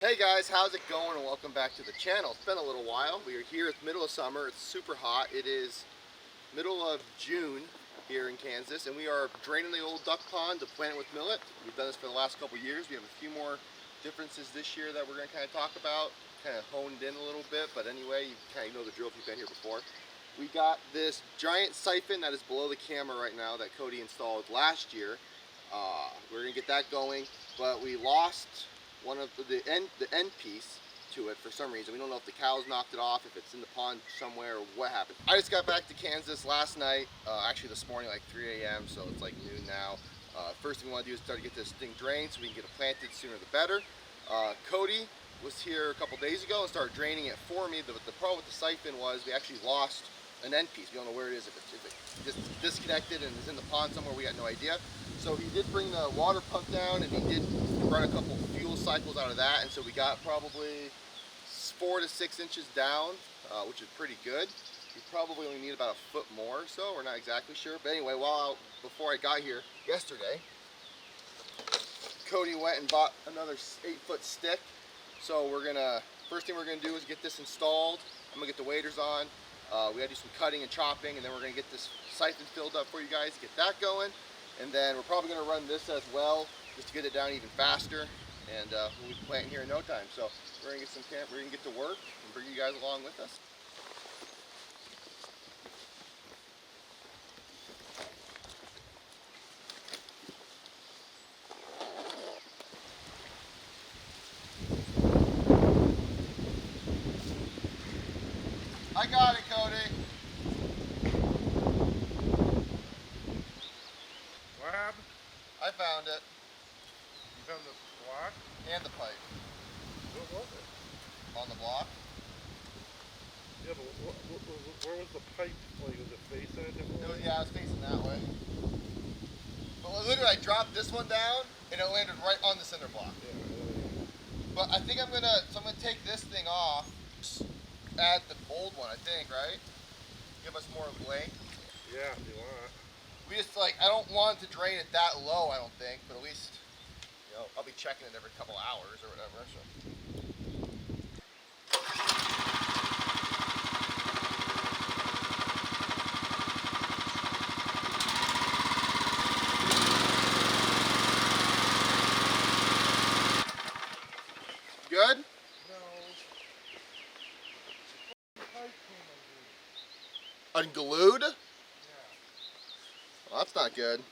Hey guys, how's it going and welcome back to the channel. It's been a little while. We are here at the middle of summer. It's super hot. It is middle of June here in Kansas and we are draining the old duck pond to plant it with millet. We've done this for the last couple years. We have a few more differences this year that we're going to kind of talk about, kind of honed in a little bit, but anyway, you kind of know the drill if you've been here before. We got this giant siphon that is below the camera right now that Cody installed last year. We're going to get that going, but we lost one of the end piece to it for some reason. We don't know if the cows knocked it off, if it's in the pond somewhere, or what happened. I just got back to Kansas last night, actually this morning, like 3 a.m., so it's like noon now. First thing we want to do is start to get this thing drained so we can get it planted sooner the better. Cody was here a couple days ago and started draining it for me. The problem with the siphon was we actually lost an end piece. We don't know where it is. If it just disconnected and is in the pond somewhere, we got no idea. So he did bring the water pump down and he did run a couple fuel cycles out of that, and so we got probably 4 to 6 inches down, which is pretty good. We probably only need about a foot more or so. We're not exactly sure, but anyway, before I got here yesterday, Cody went and bought another 8-foot stick. So first thing we're gonna do is get this installed. I'm gonna get the waders on. We gotta do some cutting and chopping, and then we're gonna get this siphon filled up for you guys, get that going. And then we're probably gonna run this as well, just to get it down even faster. And we'll be planting here in no time. So we're gonna get to work and bring you guys along with us. I got it, Cody. What happened? I found it. You found the block? And the pipe. What was it? On the block. Yeah, but where was the pipe? Like, was it facing a different way? Yeah, I was facing that way. But literally, I dropped this one down, and it landed right on the cinder block. Yeah. But I think I'm gonna take this thing off, add the old one, I think, right? Give us more length. Yeah, if you want. We just I don't want to drain it that low, I don't think, but at least, I'll be checking it every couple hours or whatever, so. Good? No. The pipe came Unglued? Yeah. Well, that's not good.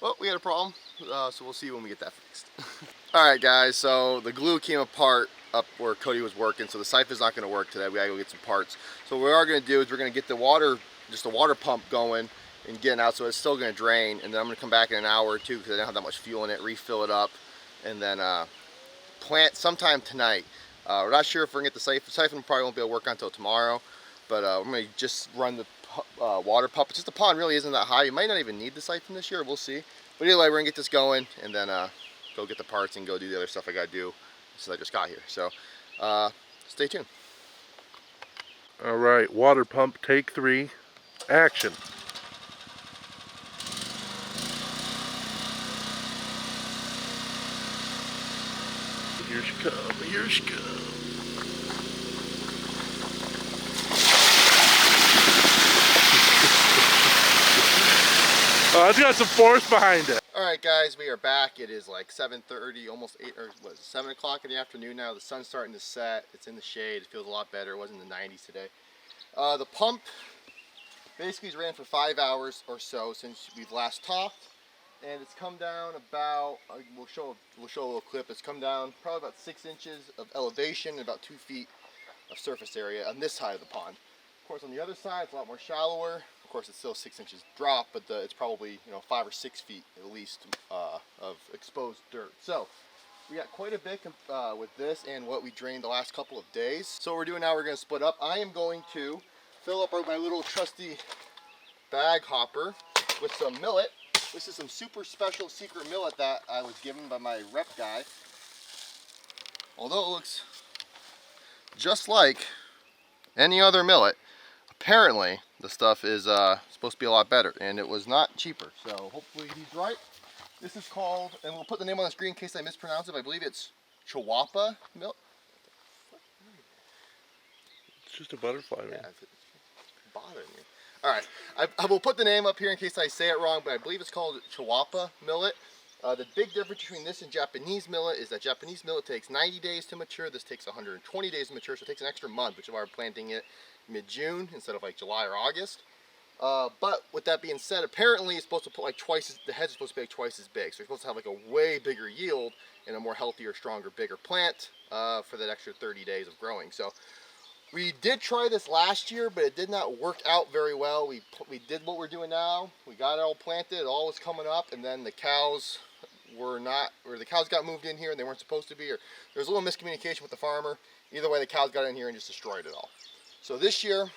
Well, we had a problem, so we'll see when we get that fixed. Alright guys, so the glue came apart up where Cody was working, so the siphon's not going to work today. We gotta go get some parts. So what we are going to do is we're going to get the water pump going and getting out, so it's still going to drain, and then I'm going to come back in an hour or two because I don't have that much fuel in it, refill it up, and then plant sometime tonight. We're not sure if we're going to get the siphon probably won't be able to work on until tomorrow, but we're going to just run the water pump. It's just the pond really isn't that high. You might not even need the siphon this year, we'll see. But either way, we're going to get this going and then go get the parts and go do the other stuff I got to do since I just got here. So stay tuned. All right, water pump, take 3, action. Here she comes, here she comes. Oh, it's got some force behind it. Alright guys, we are back. It is like 7:30, almost 8, or what is it, 7 o'clock in the afternoon now. The sun's starting to set. It's in the shade. It feels a lot better. It wasn't in the 90s today. The pump basically has ran for 5 hours or so since we've last talked. And it's come down about, we'll show a little clip. It's come down probably about 6 inches of elevation and about 2 feet of surface area on this side of the pond. Of course, on the other side, it's a lot more shallower. Of course, it's still 6 inches drop, but it's probably 5 or 6 feet at least of exposed dirt. So we got quite a bit with this and what we drained the last couple of days. So what we're doing now, we're going to split up. I am going to fill up my little trusty bag hopper with some millet. This is some super special secret millet that I was given by my rep guy. Although it looks just like any other millet, apparently the stuff is supposed to be a lot better, and it was not cheaper. So hopefully he's right. This is called, and we'll put the name on the screen in case I mispronounce it. I believe it's Chihuahua millet. It's just a butterfly, man. Yeah, it's bothering me. All right, I will put the name up here in case I say it wrong, but I believe it's called Chihuahua millet. The big difference between this and Japanese millet is that Japanese millet takes 90 days to mature. This takes 120 days to mature, so it takes an extra month, which is why we're planting it mid-June instead of like July or August. But with that being said, apparently it's supposed to put like the head's supposed to be like twice as big. So you're supposed to have like a way bigger yield and a more healthier, stronger, bigger plant for that extra 30 days of growing. So we did try this last year, but it did not work out very well. We did what we're doing now. We got it all planted, it all was coming up, and then the cows the cows got moved in here and they weren't supposed to be, or there was a little miscommunication with the farmer. Either way, the cows got in here and just destroyed it all. So this year,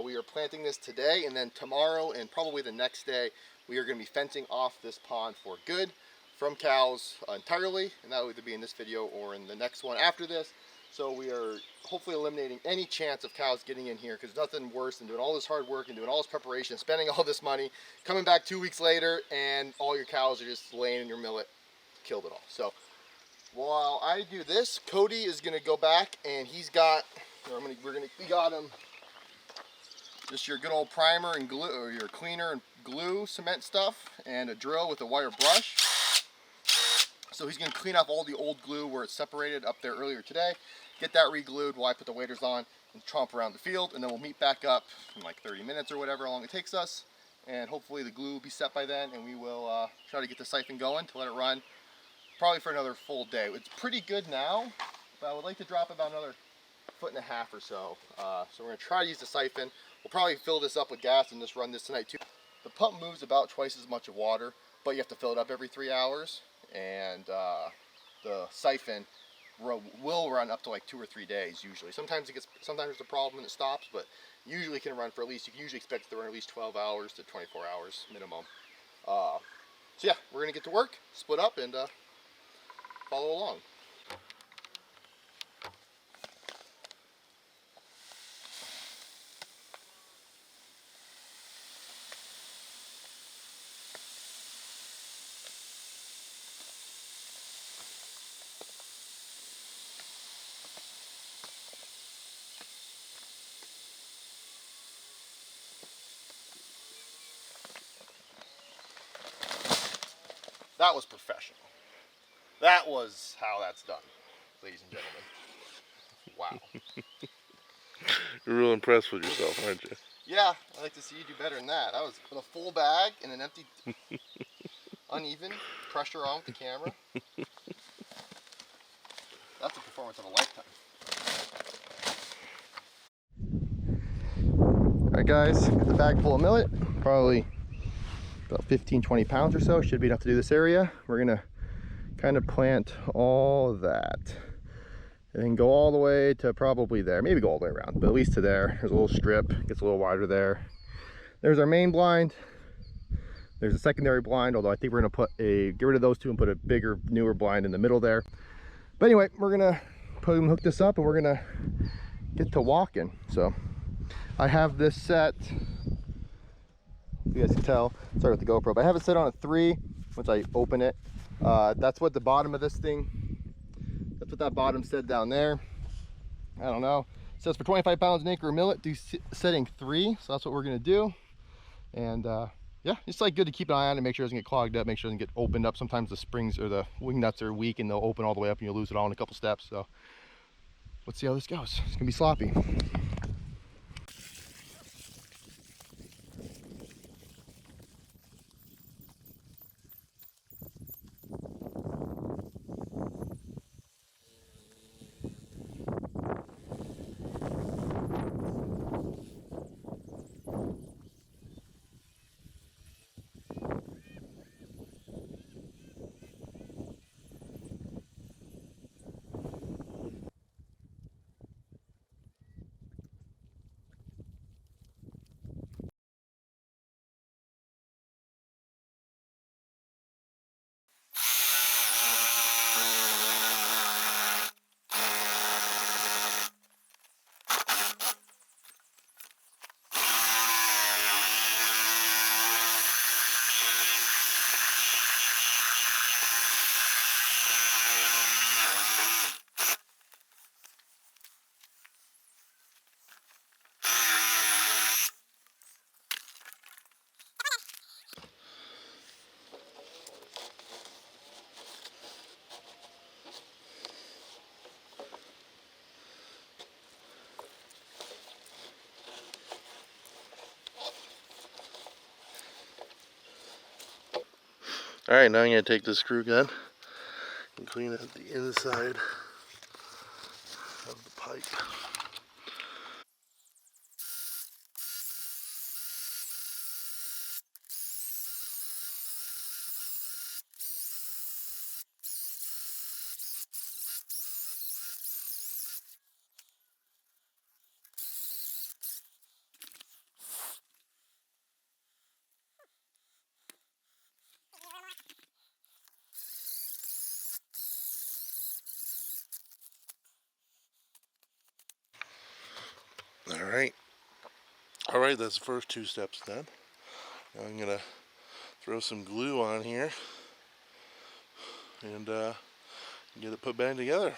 we are planting this today, and then tomorrow and probably the next day, we are going to be fencing off this pond for good from cows entirely, and that will either be in this video or in the next one after this. So we are hopefully eliminating any chance of cows getting in here, because nothing worse than doing all this hard work and doing all this preparation, spending all this money, coming back 2 weeks later, and all your cows are just laying in your millet, killed it all. So while I do this, Cody is going to go back, and he's got, we got him just your good old primer and glue, or your cleaner and glue cement stuff, and a drill with a wire brush. So he's going to clean off all the old glue where it's separated up there earlier today, get that re-glued while I put the waders on and tromp around the field, and then we'll meet back up in like 30 minutes or whatever long it takes us, and hopefully the glue will be set by then, and we will try to get the siphon going to let it run probably for another full day. It's pretty good now, but I would like to drop about another 1.5 feet or so. So we're going to try to use the siphon. We'll probably fill this up with gas and just run this tonight too. The pump moves about twice as much of water, but you have to fill it up every 3 hours, and the siphon will run up to like 2 or 3 days usually. Sometimes there's a problem and it stops, but usually it can run for at least, you can usually expect it to run at least 12 hours to 24 hours minimum. So yeah, we're gonna get to work, split up, and follow along. That was professional. That was how that's done, ladies and gentlemen. Wow. You're real impressed with yourself, aren't you? Yeah, I'd like to see you do better than that. That was with a full bag and an empty, uneven pressure on with the camera. That's a performance of a lifetime. Alright guys, got the bag full of millet, probably about 15-20 pounds or so. Should be enough to do this area. We're gonna kind of plant all of that and then go all the way to probably there, maybe go all the way around, but at least to there. There's a little strip, gets a little wider there. There's our main blind. There's a secondary blind, although I think we're gonna get rid of those two and put a bigger, newer blind in the middle there. But anyway, we're gonna hook this up and we're gonna get to walking. So I have this set, you guys can tell, sorry with the GoPro, but I have it set on a 3 once I open it. That's what the bottom of this thing, that's what that bottom said down there. I don't know. It says for 25 pounds an acre of millet, do setting 3. So that's what we're gonna do. And yeah, it's like good to keep an eye on it, make sure it doesn't get clogged up, make sure it doesn't get opened up. Sometimes the springs or the wing nuts are weak and they'll open all the way up and you'll lose it all in a couple steps. So let's see how this goes. It's gonna be sloppy. Alright, now I'm going to take this screw gun and clean out the inside of the pipe. Alright, that's the first 2 steps done. Now I'm going to throw some glue on here and get it put back together.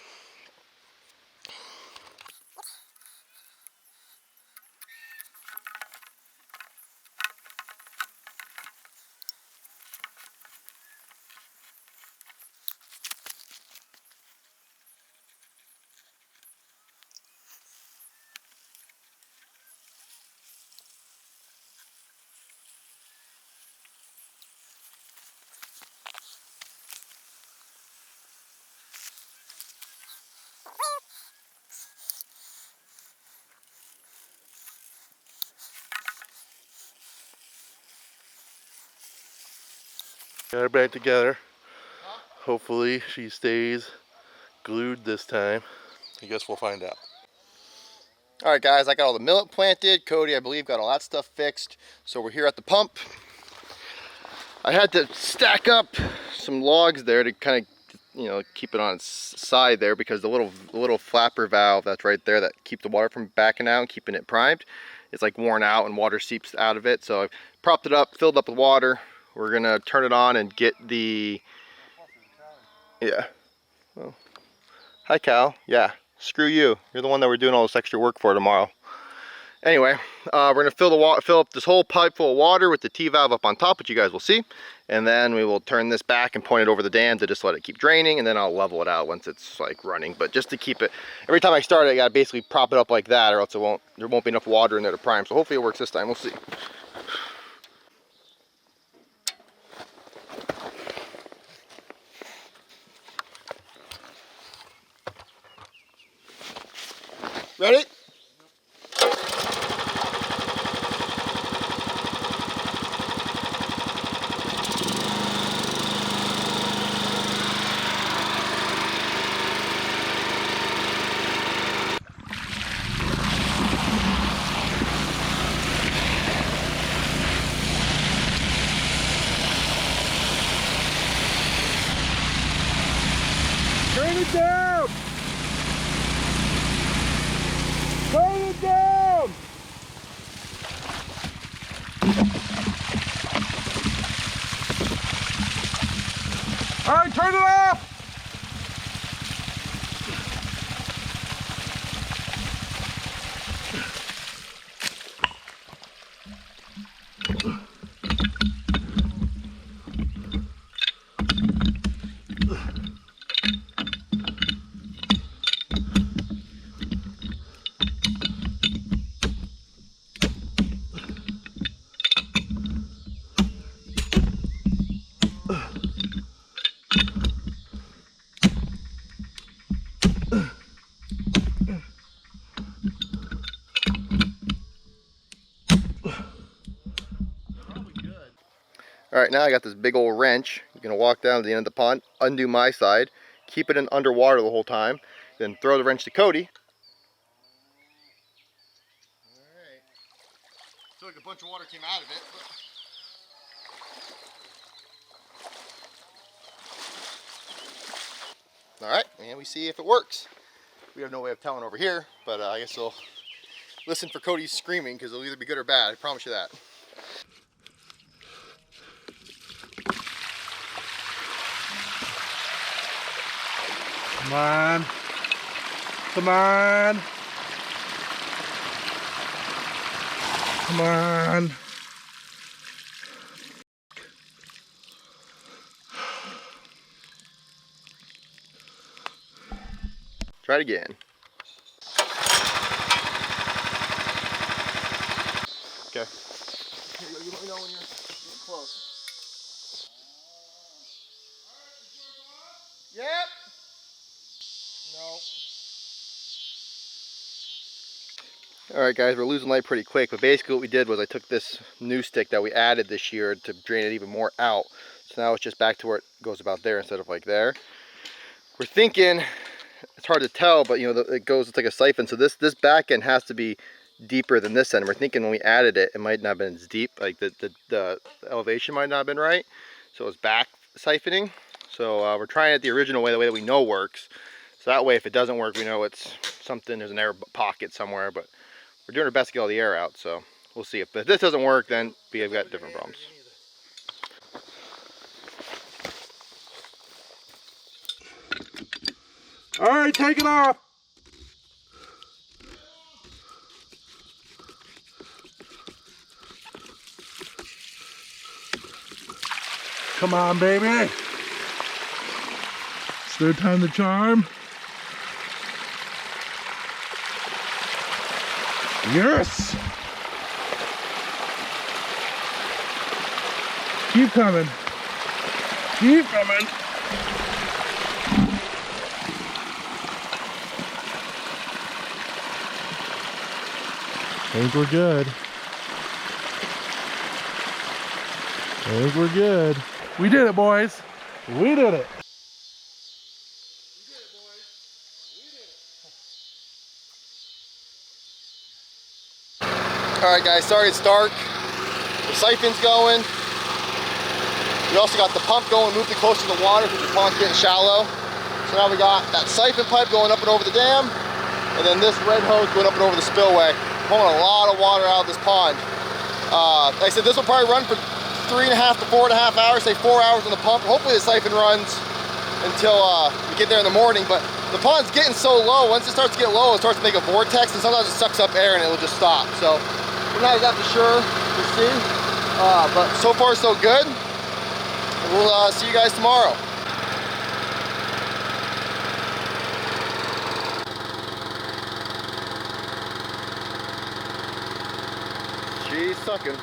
Got her back together. Hopefully she stays glued this time. I guess we'll find out. Alright guys, I got all the millet planted. Cody, I believe, got all that stuff fixed. So we're here at the pump. I had to stack up some logs there to kind of, you know, keep it on its side there, because the little flapper valve that's right there that keep the water from backing out and keeping it primed, it's like worn out and water seeps out of it. So I propped it up, filled up with water. We're gonna turn it on and get the, yeah. Well, hi Cal. Yeah, screw you. You're the one that we're doing all this extra work for tomorrow. Anyway, we're gonna fill up this whole pipe full of water with the T-valve up on top, which you guys will see, and then we will turn this back and point it over the dam to just let it keep draining, and then I'll level it out once it's like running. But just to keep it, every time I start it, I gotta basically prop it up like that, or else there won't be enough water in there to prime. So hopefully it works this time. We'll see. Ready? Turn it down! Turn it down! Alright, turn it off! Alright, now I got this big old wrench. You're going to walk down to the end of the pond, undo my side, keep it in underwater the whole time, then throw the wrench to Cody. Alright. I feel like a bunch of water came out of it. Alright, and we see if it works. We have no way of telling over here, but I guess we'll listen for Cody's screaming, because it'll either be good or bad. I promise you that. Come on. Come on. Come on. Try it again. Okay. Here you go. You let me know when you're close. Yep. No. Alright guys, we're losing light pretty quick, but basically what we did was I took this new stick that we added this year to drain it even more out. So now it's just back to where it goes about there instead of like there. We're thinking, it's hard to tell, but you know, it's like a siphon, so this back end has to be deeper than this end. We're thinking when we added it, it might not have been as deep, like the elevation might not have been right, so it's back siphoning. So we're trying it the original way, the way that we know works. So that way, if it doesn't work, we know it's something, there's an air pocket somewhere, but we're doing our best to get all the air out, so we'll see. If this doesn't work, then we've got different problems. All right, take it off. Come on, baby. It's third time the charm. Yes. Keep coming. Keep coming. I think we're good. I think we're good. We did it, boys. We did it. Alright guys, sorry it's dark. The siphon's going. We also got the pump going, moved it closer to the water because the pond's getting shallow. So now we got that siphon pipe going up and over the dam, and then this red hose going up and over the spillway. Pulling a lot of water out of this pond. Like I said, this will probably run for 3.5 to 4.5 hours, say 4 hours on the pump. Hopefully the siphon runs until we get there in the morning, but the pond's getting so low, once it starts to get low, it starts to make a vortex, and sometimes it sucks up air and it will just stop. So we're not exactly sure, we'll see. But so far so good. We'll see you guys tomorrow. She's sucking.